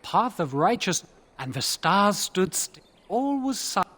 path of righteousness, and the stars stood still. All was silent.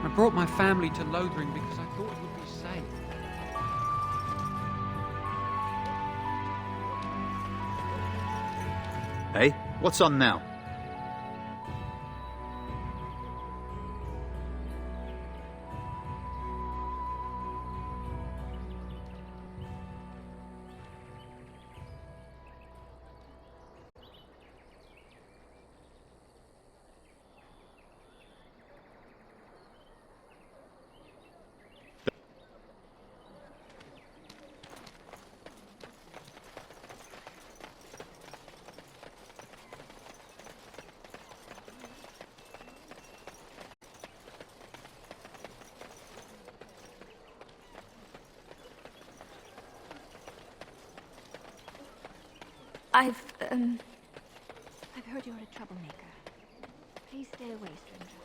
I brought my family to Lothering because I thought it would be safe. Hey, what's on now? I've heard you're a troublemaker. Please stay away, stranger.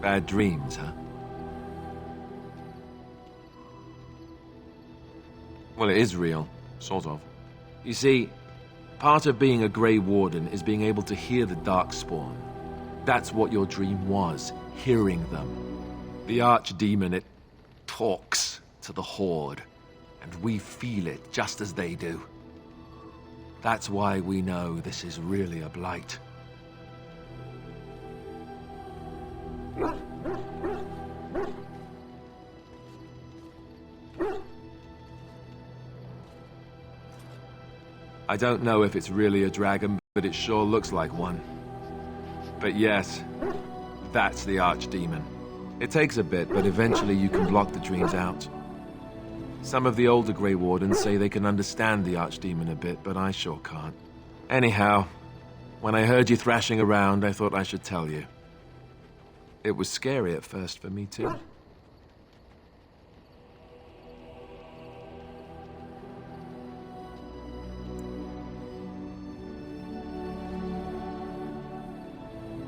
Bad dreams, huh? Well, it is real, sort of. You see, part of being a Grey Warden is being able to hear the Darkspawn. That's what your dream was, hearing them. The Archdemon, it talks to the Horde, and we feel it just as they do. That's why we know this is really a blight. I don't know if it's really a dragon, but it sure looks like one. But yes, that's the Archdemon. It takes a bit, but eventually you can block the dreams out. Some of the older Grey Wardens say they can understand the Archdemon a bit, but I sure can't. Anyhow, when I heard you thrashing around, I thought I should tell you. It was scary at first for me too.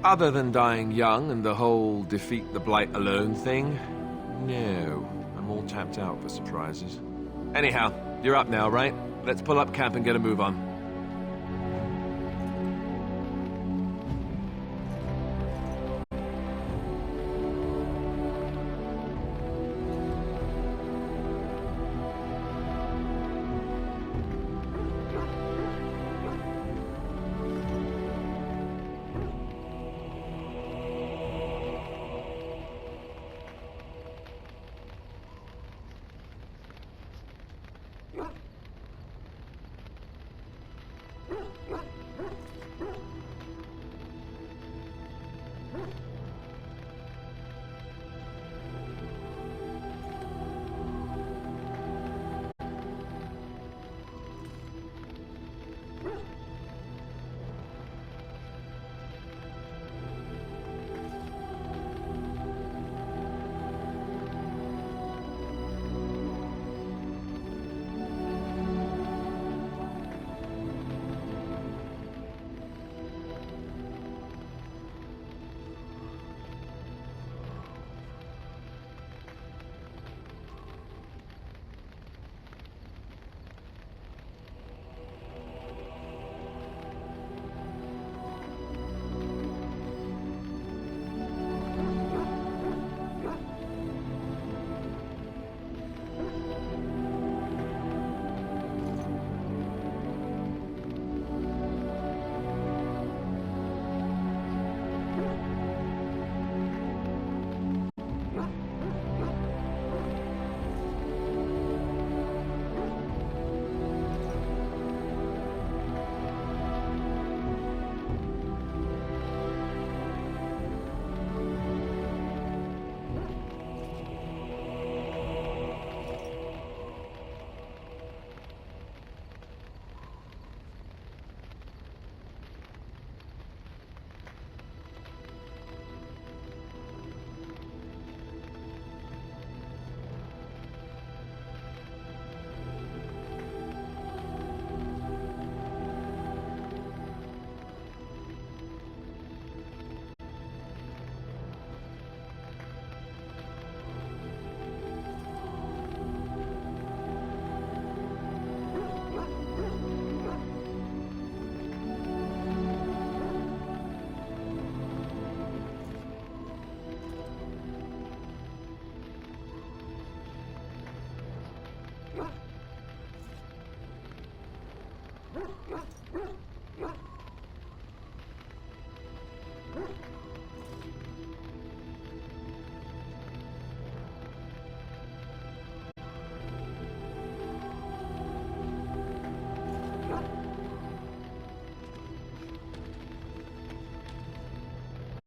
Other than dying young and the whole defeat the Blight alone thing, no. I'm all tapped out for surprises. Anyhow, you're up now, right? Let's pull up camp and get a move on.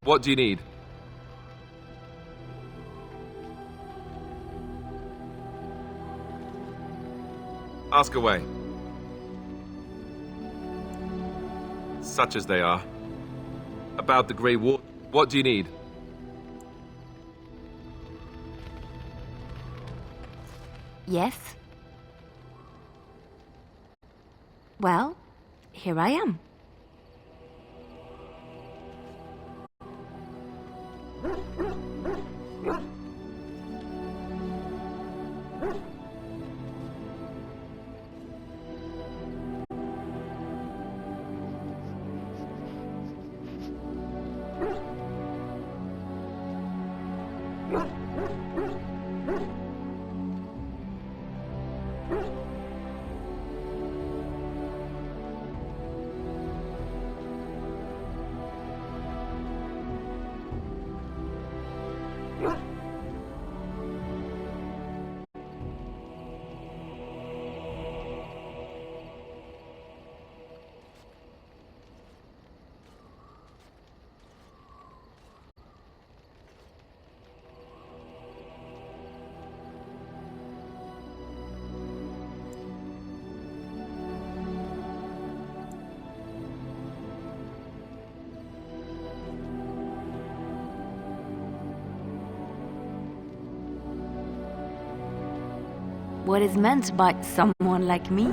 What do you need? Ask away. Such as they are. About the Grey War. What do you need? Yes. Well, here I am. what is meant by someone like me.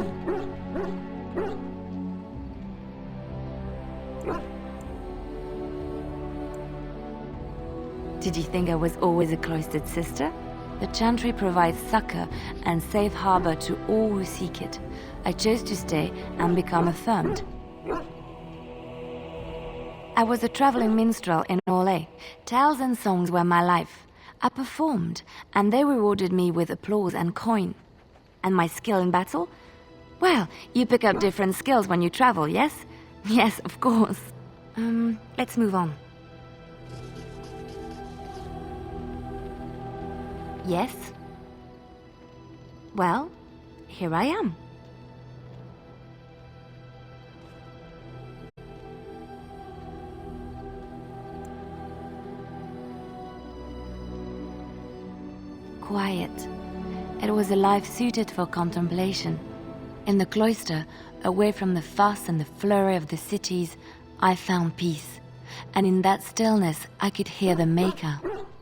Did you think I was always a cloistered sister? The Chantry provides succor and safe harbor to all who seek it. I chose to stay and become affirmed. I was a traveling minstrel in Orlais. Tales and songs were my life. I performed, and they rewarded me with applause and coin. And my skill in battle? Well, you pick up different skills when you travel, yes? Yes, of course. Let's move on. Yes? Well, here I am. Quiet. It was a life suited for contemplation. In the cloister, away from the fuss and the flurry of the cities, I found peace. And in that stillness, I could hear the Maker.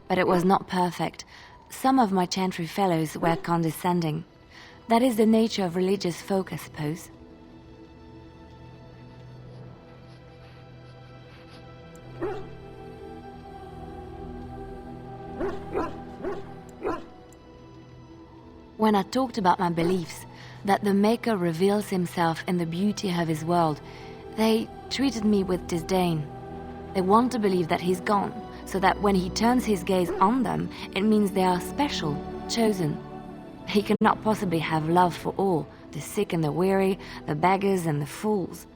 But it was not perfect. Some of my Chantry fellows were condescending. That is the nature of religious folk, I suppose. When I talked about my beliefs, that the Maker reveals himself in the beauty of his world, they treated me with disdain. They want to believe that he's gone, so that when he turns his gaze on them, it means they are special, chosen. He cannot possibly have love for all, the sick and the weary, the beggars and the fools.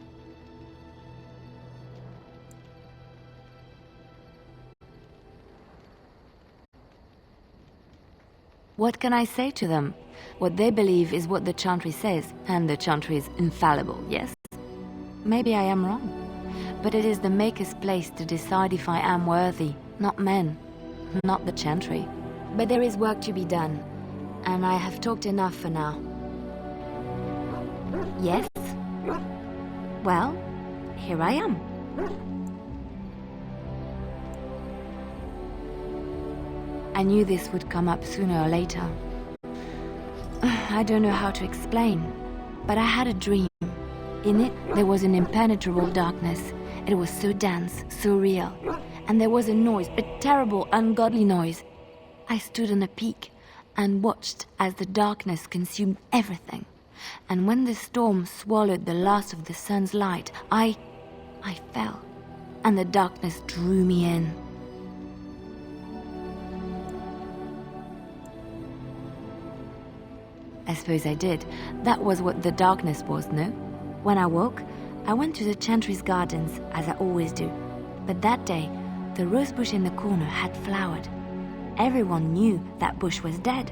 What can I say to them? What they believe is what the Chantry says, and the Chantry is infallible, yes? Maybe I am wrong, but it is the Maker's place to decide if I am worthy, not men, not the Chantry. But there is work to be done, and I have talked enough for now. Yes? Well, here I am. I knew this would come up sooner or later. I don't know how to explain, but I had a dream. In it, there was an impenetrable darkness. It was so dense, so real. And there was a noise, a terrible, ungodly noise. I stood on a peak and watched as the darkness consumed everything. And when the storm swallowed the last of the sun's light, I fell, and the darkness drew me in. I suppose I did. That was what the darkness was, no? When I woke, I went to the Chantry's gardens, as I always do. But that day, the rose bush in the corner had flowered. Everyone knew that bush was dead.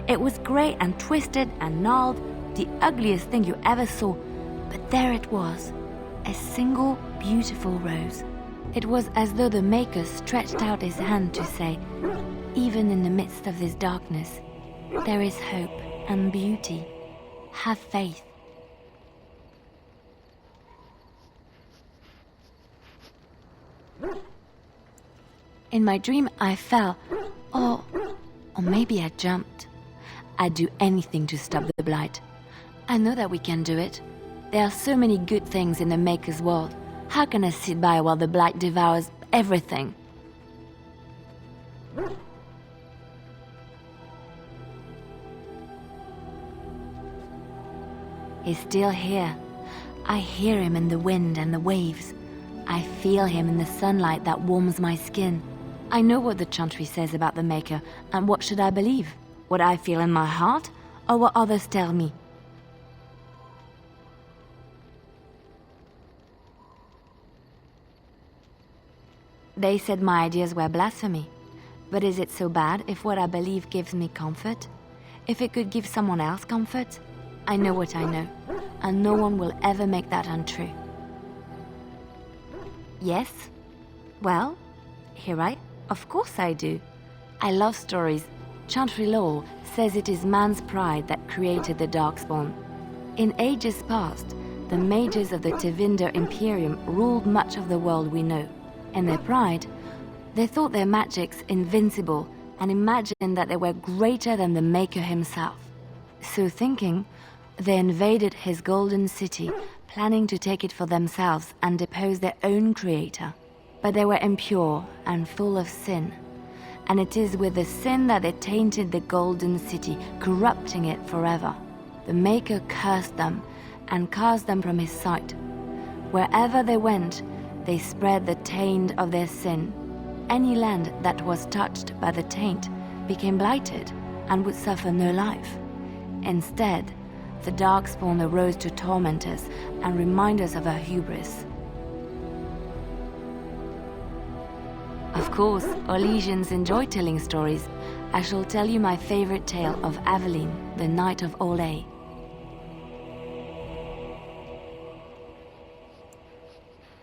It was grey and twisted and gnarled, the ugliest thing you ever saw. But there it was, a single beautiful rose. It was as though the Maker stretched out his hand to say, even in the midst of this darkness, there is hope and beauty. Have faith. In my dream, I fell, or maybe I jumped. I'd do anything to stop the blight. I know that we can do it. There are so many good things in the Maker's world. How can I sit by while the blight devours everything? He's still here. I hear him in the wind and the waves. I feel him in the sunlight that warms my skin. I know what the Chantry says about the Maker, and what should I believe? What I feel in my heart, or what others tell me? They said my ideas were blasphemy. But is it so bad if what I believe gives me comfort? If it could give someone else comfort? I know what I know, and no one will ever make that untrue. Yes? Well, of course I do. I love stories. Chantry lore says it is man's pride that created the Darkspawn. In ages past, the mages of the Tevinder Imperium ruled much of the world we know. In their pride, they thought their magics invincible and imagined that they were greater than the Maker himself. So thinking, they invaded his golden city, planning to take it for themselves and depose their own creator. But they were impure and full of sin. And it is with the sin that they tainted the golden city, corrupting it forever. The Maker cursed them and cast them from his sight. Wherever they went, they spread the taint of their sin. Any land that was touched by the taint became blighted and would suffer no life. Instead, the Darkspawn arose to torment us and remind us of our hubris. Of course, Orlesians enjoy telling stories. I shall tell you my favorite tale of Aveline, the Knight of Olay.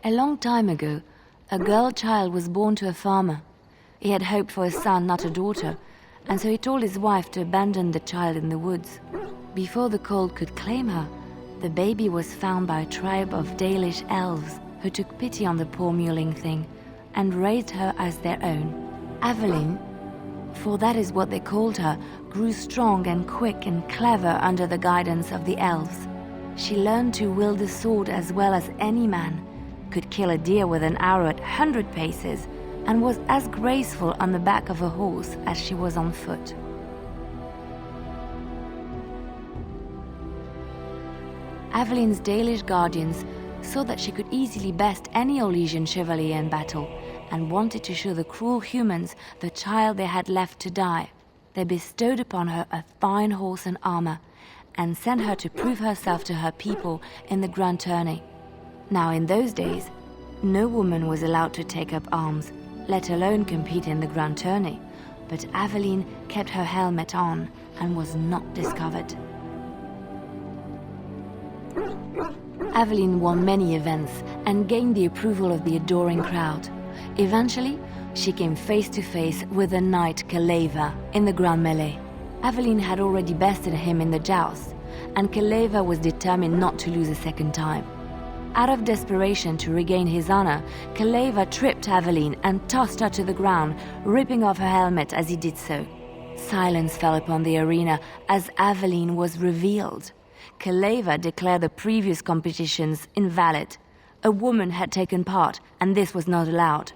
A long time ago, a girl child was born to a farmer. He had hoped for a son, not a daughter, and so he told his wife to abandon the child in the woods. Before the cold could claim her, the baby was found by a tribe of Dalish elves who took pity on the poor mewling thing and raised her as their own. Aveline, for that is what they called her, grew strong and quick and clever under the guidance of the elves. She learned to wield the sword as well as any man, could kill a deer with an arrow at 100 paces, and was as graceful on the back of a horse as she was on foot. Aveline's Dalish guardians saw that she could easily best any Orlesian chevalier in battle, and wanted to show the cruel humans the child they had left to die. They bestowed upon her a fine horse and armor, and sent her to prove herself to her people in the grand tourney. Now in those days, no woman was allowed to take up arms, let alone compete in the grand tourney, but Aveline kept her helmet on and was not discovered. Aveline won many events and gained the approval of the adoring crowd. Eventually, she came face to face with the knight Kaleva in the grand melee. Aveline had already bested him in the joust, and Kaleva was determined not to lose a second time. Out of desperation to regain his honor, Kaleva tripped Aveline and tossed her to the ground, ripping off her helmet as he did so. Silence fell upon the arena as Aveline was revealed. Kaleva declared the previous competitions invalid. A woman had taken part, and this was not allowed.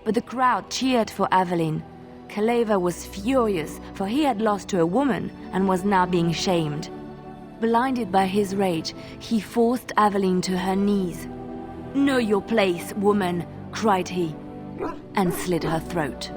But the crowd cheered for Aveline. Kaleva was furious, for he had lost to a woman and was now being shamed. Blinded by his rage, he forced Aveline to her knees. "Know your place, woman," cried he, and slit her throat.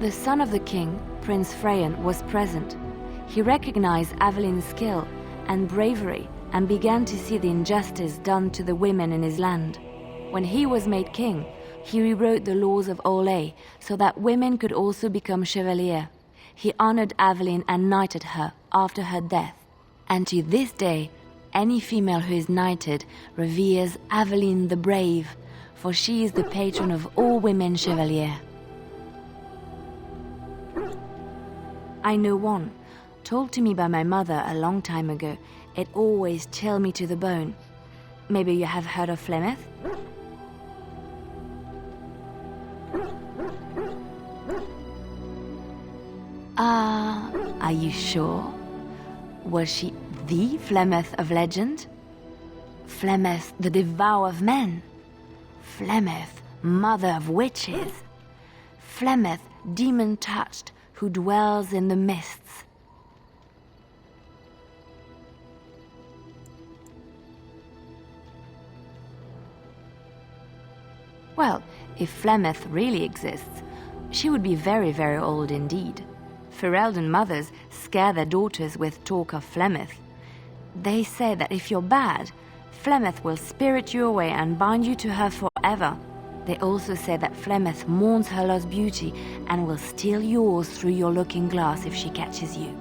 The son of the king, Prince Freyan, was present. He recognized Aveline's skill and bravery and began to see the injustice done to the women in his land. When he was made king, he rewrote the laws of Olay so that women could also become chevalier. He honored Aveline and knighted her after her death. And to this day, any female who is knighted reveres Aveline the Brave, for she is the patron of all women chevaliers. I know one, told to me by my mother a long time ago. It always chilled me to the bone. Maybe you have heard of Flemeth? Are you sure? Was she the Flemeth of legend? Flemeth, the devourer of men? Flemeth, mother of witches? Flemeth, demon-touched, who dwells in the mists? Well, if Flemeth really exists, she would be very, very old indeed. Ferelden mothers scare their daughters with talk of Flemeth. They say that if you're bad, Flemeth will spirit you away and bind you to her forever. They also say that Flemeth mourns her lost beauty and will steal yours through your looking glass if she catches you.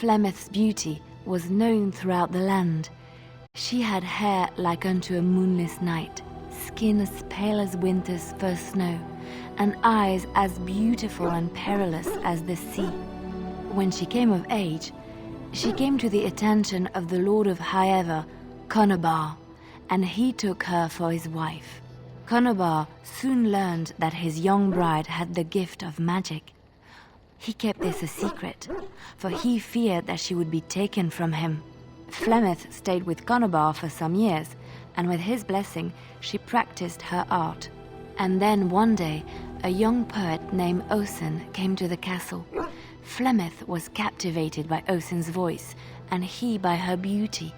Flemeth's beauty was known throughout the land. She had hair like unto a moonless night, skin as pale as winter's first snow, and eyes as beautiful and perilous as the sea. When she came of age, she came to the attention of the Lord of Highever, Conobar, and he took her for his wife. Conobar soon learned that his young bride had the gift of magic. He kept this a secret, for he feared that she would be taken from him. Flemeth stayed with Conobar for some years, and with his blessing, she practiced her art. And then one day, a young poet named Osen came to the castle. Flemeth was captivated by Osen's voice, and he by her beauty,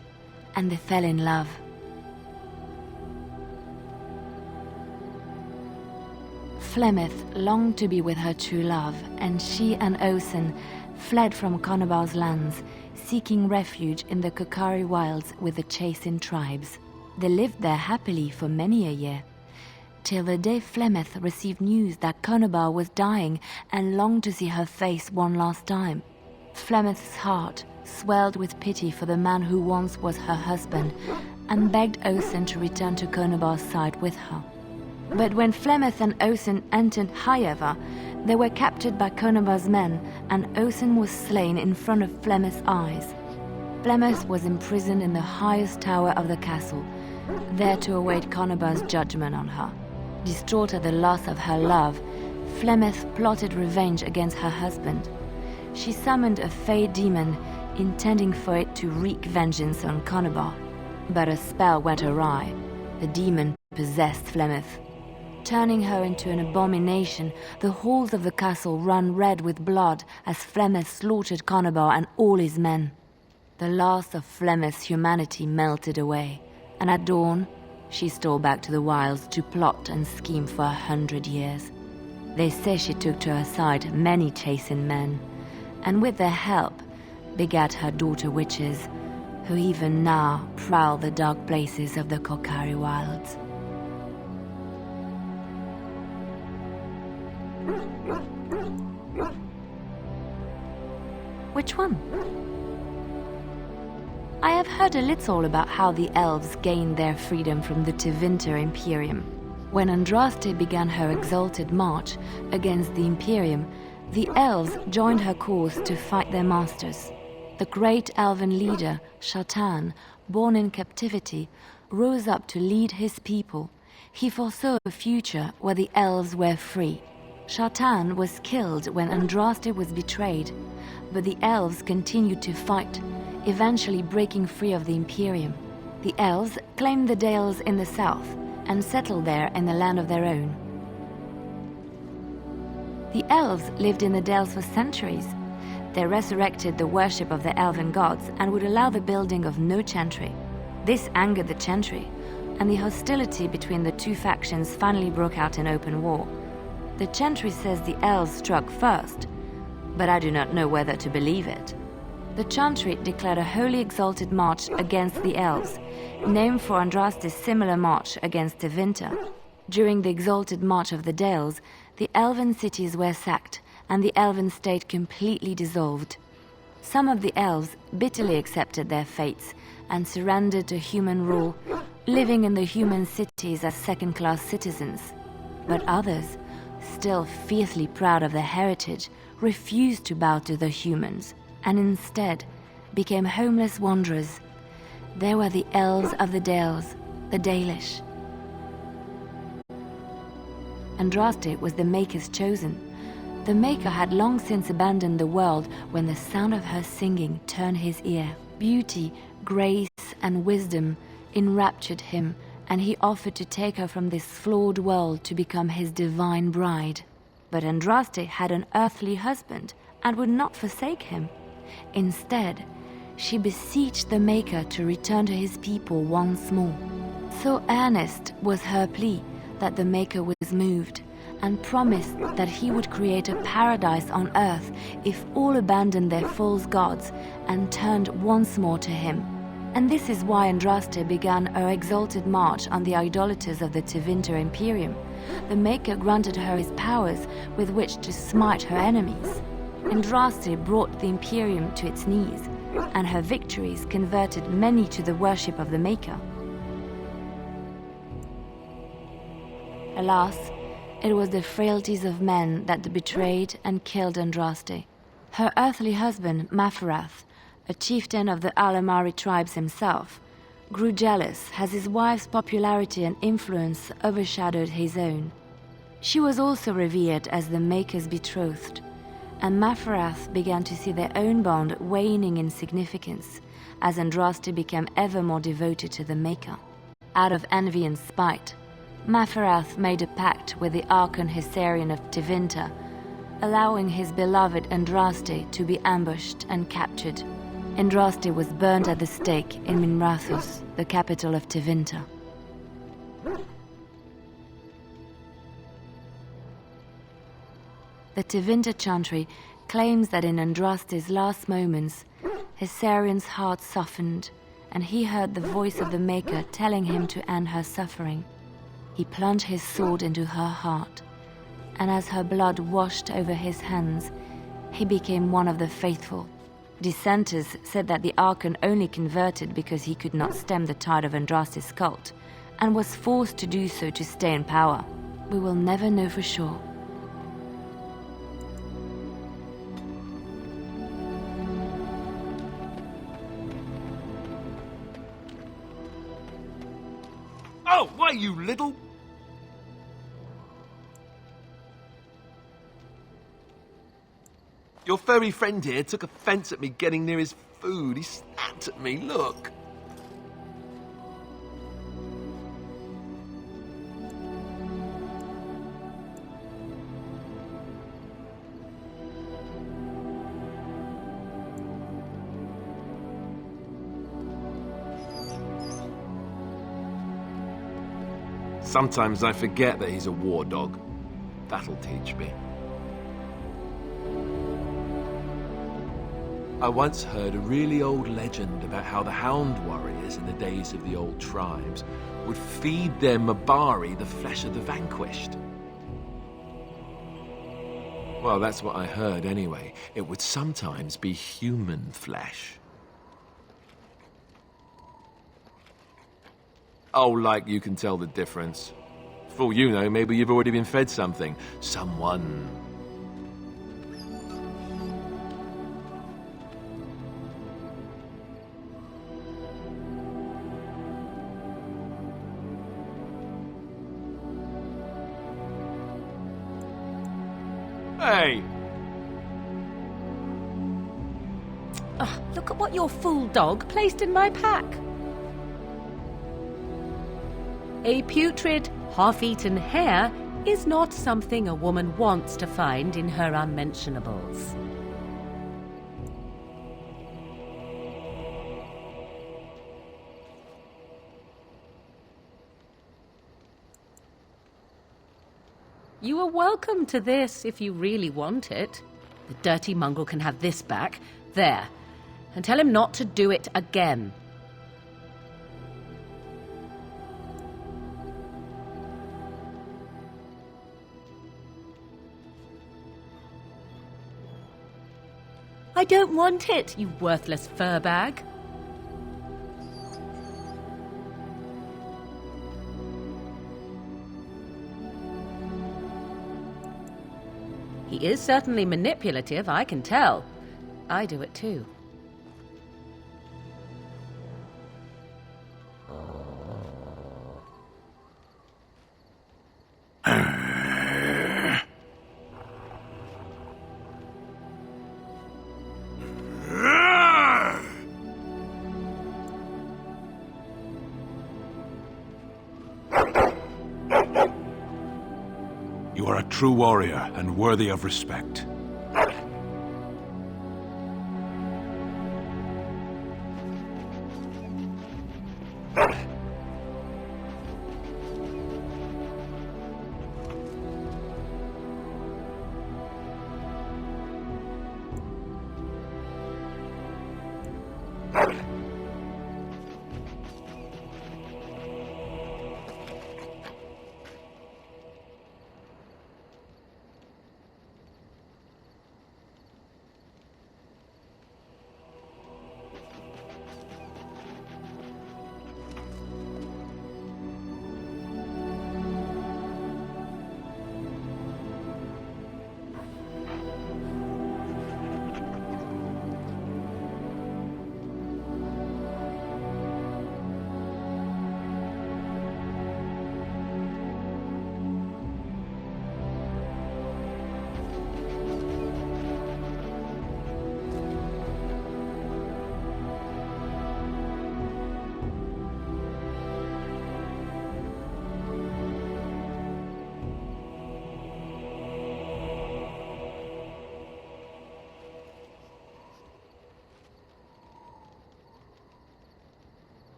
and they fell in love. Flemeth longed to be with her true love, and she and Osen fled from Conobar's lands, seeking refuge in the Kokari wilds with the Chasing tribes. They lived there happily for many a year, till the day Flemeth received news that Conobar was dying and longed to see her face one last time. Flemeth's heart swelled with pity for the man who once was her husband, and begged Osen to return to Conobar's side with her. But when Flemeth and Osen entered Highever, they were captured by Conobar's men, and Osen was slain in front of Flemeth's eyes. Flemeth was imprisoned in the highest tower of the castle, there to await Conobar's judgment on her. Distraught at the loss of her love, Flemeth plotted revenge against her husband. She summoned a fey demon, intending for it to wreak vengeance on Conobar. But a spell went awry. The demon possessed Flemeth. Turning her into an abomination, the halls of the castle ran red with blood as Flemeth slaughtered Conobar and all his men. The last of Flemeth's humanity melted away, and at dawn, she stole back to the wilds to plot and scheme for 100 years. They say she took to her side many chastened men, and with their help, begat her daughter witches, who even now prowl the dark places of the Kokari wilds. Which one? I have heard a little about how the elves gained their freedom from the Tevinter Imperium. When Andraste began her exalted march against the Imperium, the elves joined her cause to fight their masters. The great elven leader, Shatan, born in captivity, rose up to lead his people. He foresaw a future where the elves were free. Shatan was killed when Andraste was betrayed, but the elves continued to fight, eventually breaking free of the Imperium. The elves claimed the Dales in the south and settled there in the land of their own. The elves lived in the Dales for centuries. They resurrected the worship of the elven gods and would allow the building of no chantry. This angered the chantry, and the hostility between the two factions finally broke out in open war. The chantry says the elves struck first, but I do not know whether to believe it. The chantry declared a wholly exalted march against the elves, named for Andraste's similar march against Tevinter. During the exalted march of the Dales, the elven cities were sacked, and the elven state completely dissolved. Some of the elves bitterly accepted their fates and surrendered to human rule, living in the human cities as second-class citizens. But others, still fiercely proud of their heritage, refused to bow to the humans, and instead became homeless wanderers. They were the elves of the Dales, the Dalish. Andraste was the Maker's chosen. The Maker had long since abandoned the world when the sound of her singing turned his ear. Beauty, grace, and wisdom enraptured him, and he offered to take her from this flawed world to become his divine bride. But Andraste had an earthly husband and would not forsake him. Instead, she beseeched the Maker to return to his people once more. So earnest was her plea that the Maker was moved and promised that he would create a paradise on earth if all abandoned their false gods and turned once more to him. And this is why Andraste began her exalted march on the idolaters of the Tevinter Imperium. The Maker granted her his powers with which to smite her enemies. Andraste brought the Imperium to its knees, and her victories converted many to the worship of the Maker. Alas, it was the frailties of men that betrayed and killed Andraste. Her earthly husband, Maferath, a chieftain of the Alamari tribes himself, grew jealous as his wife's popularity and influence overshadowed his own. She was also revered as the Maker's betrothed, and Maferath began to see their own bond waning in significance as Andraste became ever more devoted to the Maker. Out of envy and spite, Maferath made a pact with the Archon Hyserian of Tevinter, allowing his beloved Andraste to be ambushed and captured. Andraste was burned at the stake in Minrathous, the capital of Tevinter. The Tevinter chantry claims that in Andraste's last moments, Hyserian's heart softened, and he heard the voice of the Maker telling him to end her suffering. He plunged his sword into her heart, and as her blood washed over his hands, he became one of the faithful. Dissenters said that the Archon only converted because he could not stem the tide of Andraste's cult, and was forced to do so to stay in power. We will never know for sure. Oh, why, you little... Your furry friend here took offense at me getting near his food. He snapped at me, look. Sometimes I forget that he's a war dog. That'll teach me. I once heard a really old legend about how the hound warriors in the days of the old tribes would feed their Mabari the flesh of the vanquished. Well, that's what I heard anyway. It would sometimes be human flesh. Oh, like you can tell the difference. For all you know, maybe you've already been fed something. Someone. Hey! Look at what your fool dog placed in my pack. A putrid, half-eaten hare is not something a woman wants to find in her unmentionables. You are welcome to this if you really want it. The dirty mongrel can have this back. There. And tell him not to do it again. I don't want it, you worthless fur bag. He is certainly manipulative, I can tell. I do it too. You are a true warrior and worthy of respect.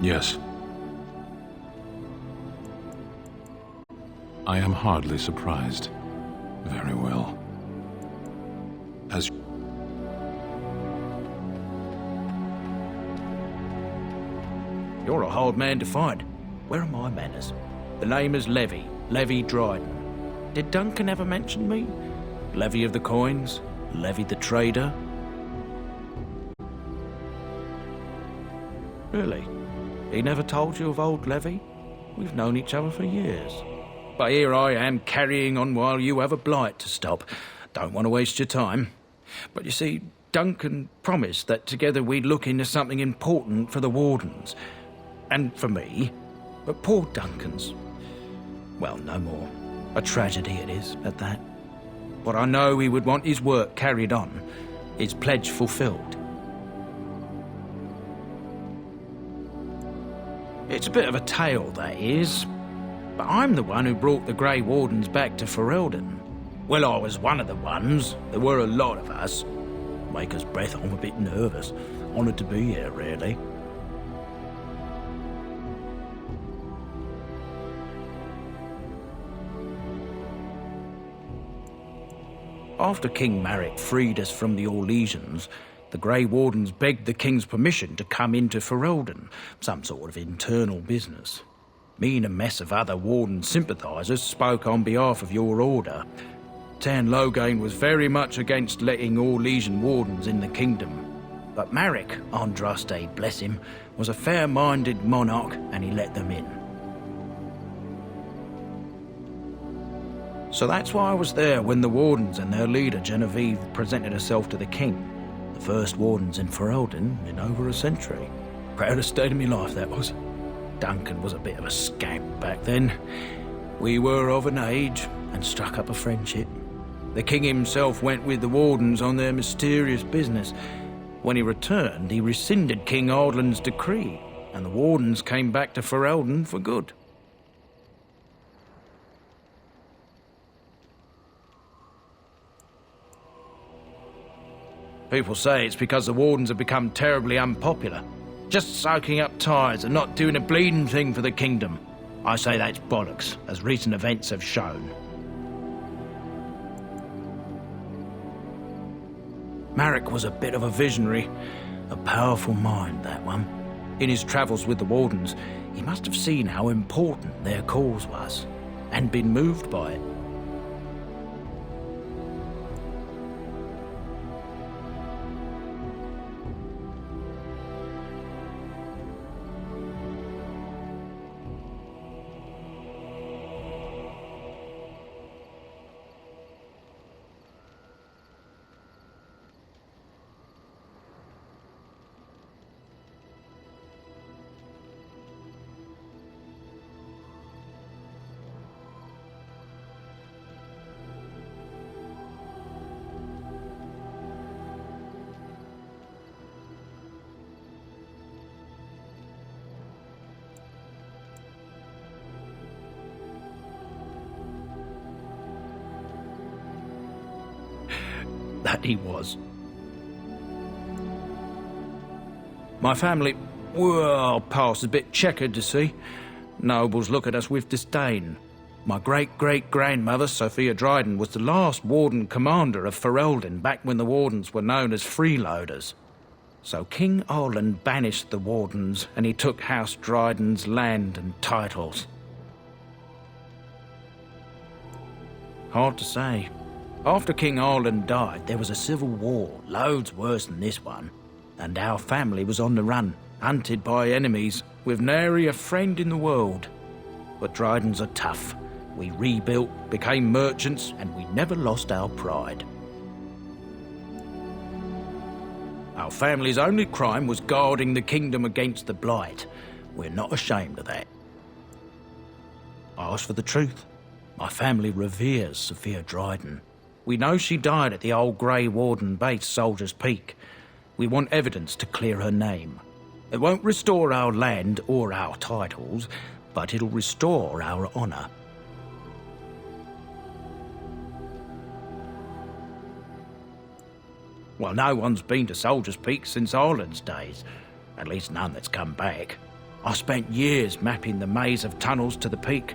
Yes. I am hardly surprised. Very well. As You're a hard man to find. Where are my manners? The name is Levy. Levy Dryden. Did Duncan ever mention me? Levy of the coins? Levy the trader? Really? He never told you of old Levy? We've known each other for years. But here I am carrying on while you have a blight to stop. Don't want to waste your time. But you see, Duncan promised that together we'd look into something important for the Wardens. And for me. But poor Duncan's... well, no more. A tragedy it is, at that. But I know he would want his work carried on. His pledge fulfilled. It's a bit of a tale, that is. But I'm the one who brought the Grey Wardens back to Ferelden. Well, I was one of the ones. There were a lot of us. Maker's breath, I'm a bit nervous. Honoured to be here, really. After King Marek freed us from the Orlesians, the Grey Wardens begged the King's permission to come into Ferelden, some sort of internal business. Me and a mess of other Warden sympathisers spoke on behalf of your order. Tan Loghain was very much against letting Orlesian Wardens in the kingdom. But Marek, Andraste, bless him, was a fair-minded monarch and he let them in. So that's why I was there when the Wardens and their leader, Genevieve, presented herself to the King. The first Wardens in Ferelden in over a century. Proudest day of my life, that was. Duncan was a bit of a scamp back then. We were of an age and struck up a friendship. The King himself went with the Wardens on their mysterious business. When he returned, he rescinded King Ardland's decree, and the Wardens came back to Ferelden for good. People say it's because the Wardens have become terribly unpopular. Just soaking up tithes and not doing a bleeding thing for the kingdom. I say that's bollocks, as recent events have shown. Marek was a bit of a visionary. A powerful mind, that one. In his travels with the Wardens, he must have seen how important their cause was, and been moved by it. That he was. My family, well, past a bit checkered to see. Nobles look at us with disdain. My great-great-grandmother, Sophia Dryden, was the last Warden commander of Ferelden back when the Wardens were known as freeloaders. So King Arland banished the Wardens and he took House Dryden's land and titles. Hard to say. After King Arland died, there was a civil war, loads worse than this one. And our family was on the run, hunted by enemies, with nary a friend in the world. But Drydens are tough. We rebuilt, became merchants, and we never lost our pride. Our family's only crime was guarding the kingdom against the blight. We're not ashamed of that. Ask for the truth. My family reveres Sophia Dryden. We know she died at the old Grey Warden base, Soldier's Peak. We want evidence to clear her name. It won't restore our land or our titles, but it'll restore our honour. Well, no one's been to Soldier's Peak since Arland's days. At least none that's come back. I spent years mapping the maze of tunnels to the peak.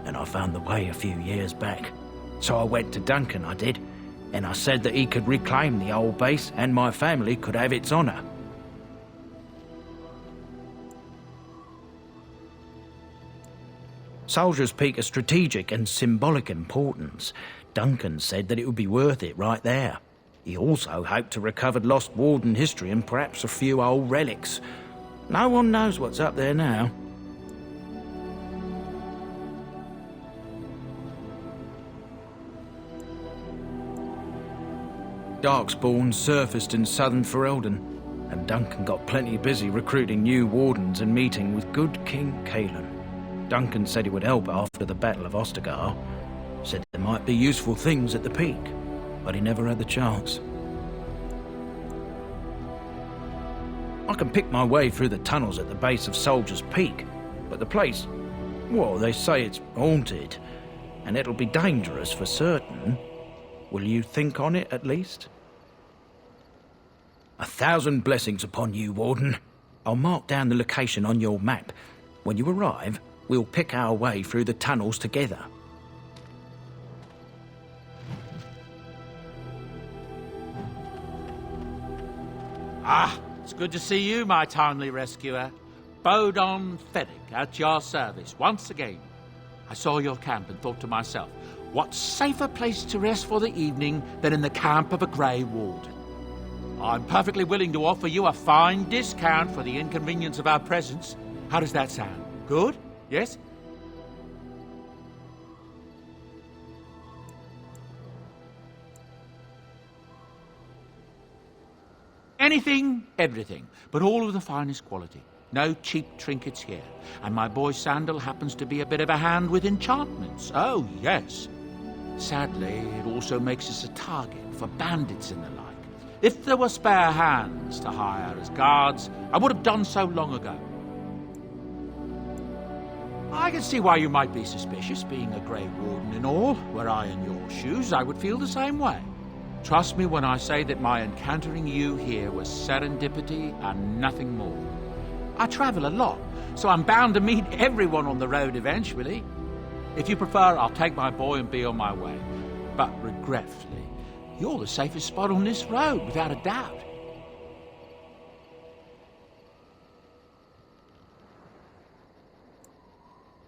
and I found the way a few years back. So I went to Duncan, I did, and I said that he could reclaim the old base and my family could have its honour. Soldier's Peak is strategic and symbolic importance. Duncan said that it would be worth it right there. He also hoped to recover lost Warden history and perhaps a few old relics. No one knows what's up there now. Darkspawn surfaced in southern Ferelden, and Duncan got plenty busy recruiting new wardens and meeting with good King Cailan. Duncan said he would help after the Battle of Ostagar. Said there might be useful things at the peak, but he never had the chance. I can pick my way through the tunnels at the base of Soldier's Peak, but the place, well, they say it's haunted, and it'll be dangerous for certain. Will you think on it, at least? 1,000 blessings upon you, Warden. I'll mark down the location on your map. When you arrive, we'll pick our way through the tunnels together. Ah, it's good to see you, my timely rescuer. Bodon Feddick, at your service, once again. I saw your camp and thought to myself, what safer place to rest for the evening than in the camp of a Grey Warden? I'm perfectly willing to offer you a fine discount for the inconvenience of our presence. How does that sound? Good? Yes? Anything, everything, but all of the finest quality. No cheap trinkets here. And my boy Sandal happens to be a bit of a hand with enchantments. Oh, yes. Sadly, it also makes us a target for bandits and the like. If there were spare hands to hire as guards, I would have done so long ago. I can see why you might be suspicious, being a Grey Warden and all. Were I in your shoes, I would feel the same way. Trust me when I say that my encountering you here was serendipity and nothing more. I travel a lot, so I'm bound to meet everyone on the road eventually. If you prefer, I'll take my boy and be on my way. But regretfully, you're the safest spot on this road, without a doubt.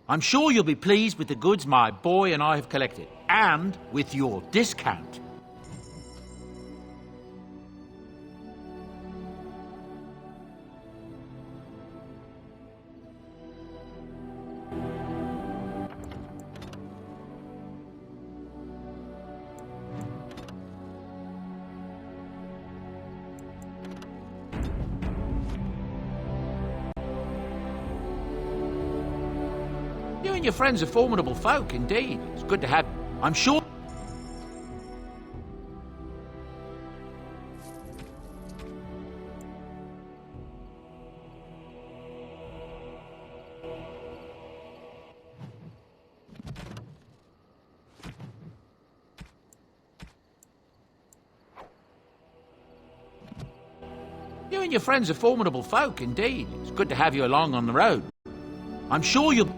I'm sure you'll be pleased with the goods my boy and I have collected, and with your discount. You and your friends are formidable folk, indeed. It's good to have... I'm sure... You and your friends are formidable folk, indeed. It's good to have you along on the road. I'm sure you'll...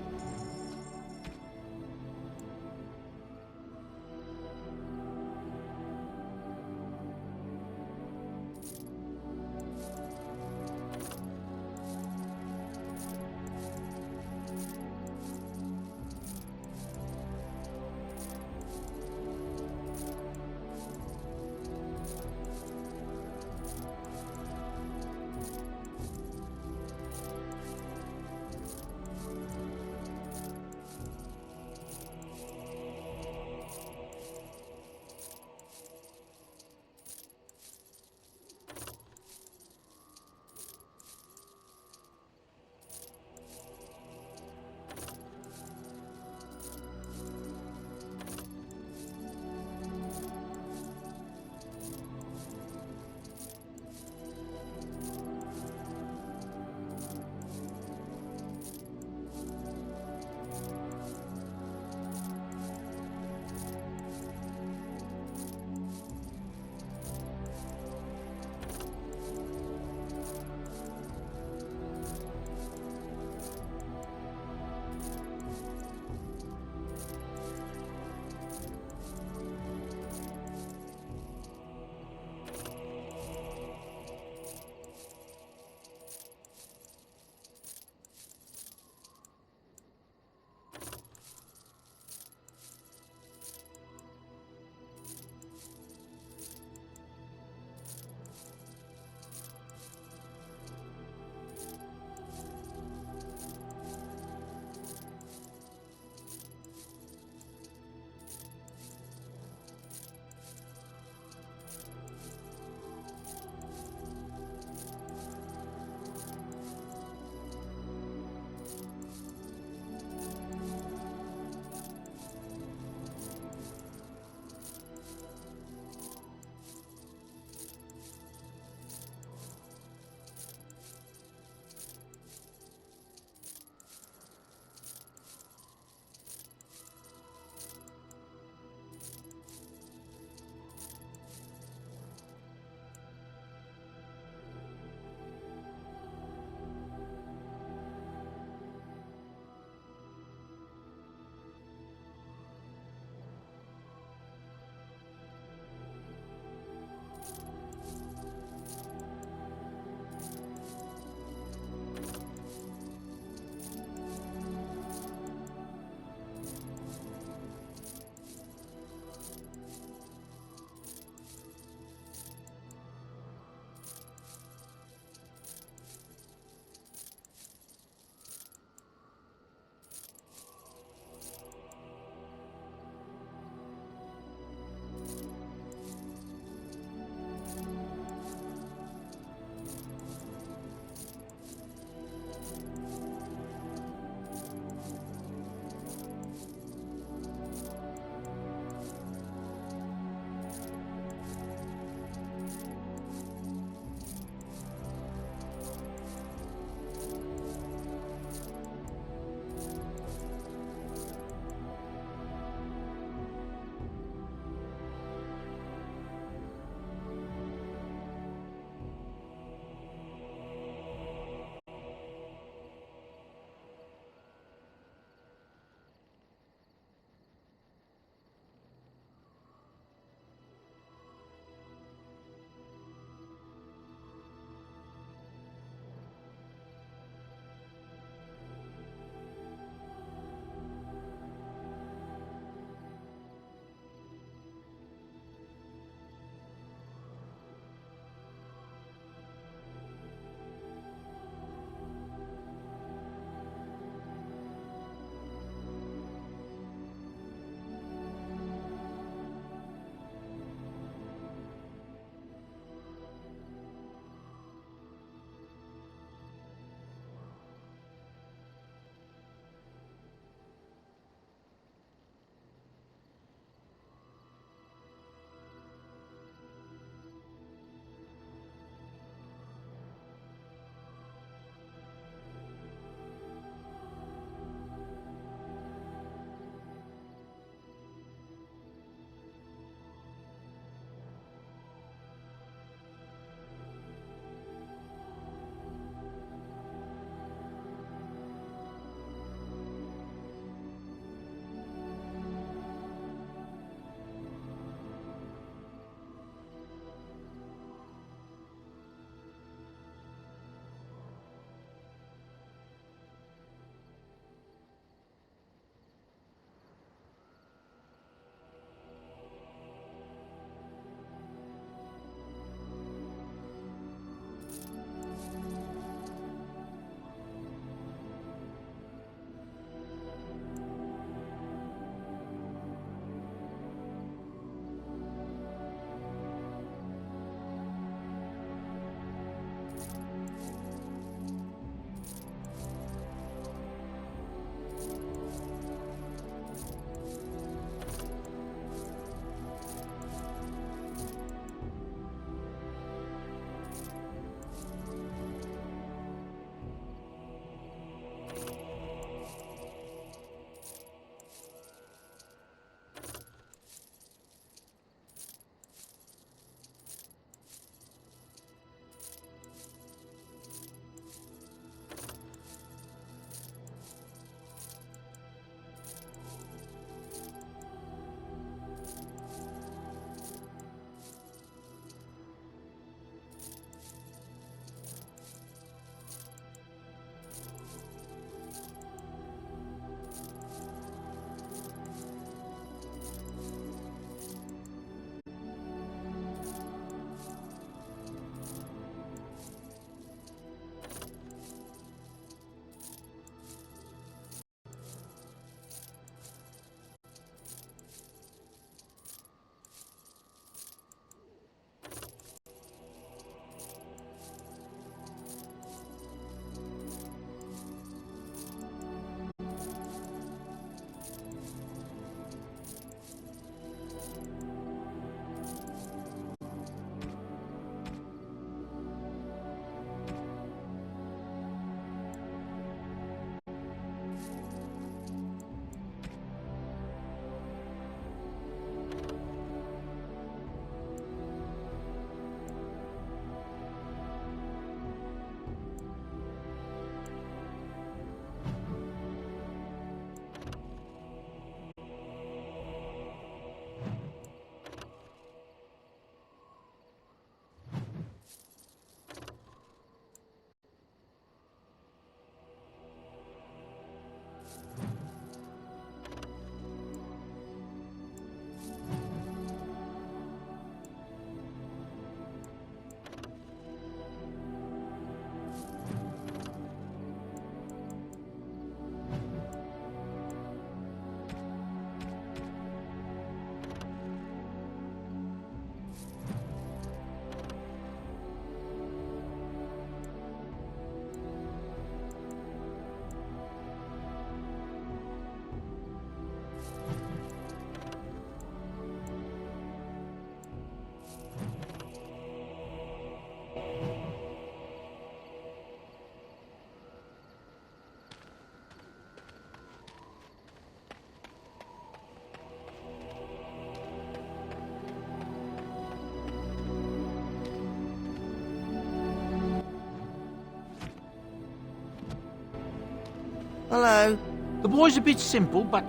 Hello. The boy's a bit simple, but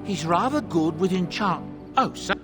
he's rather good with enchant. Oh, so...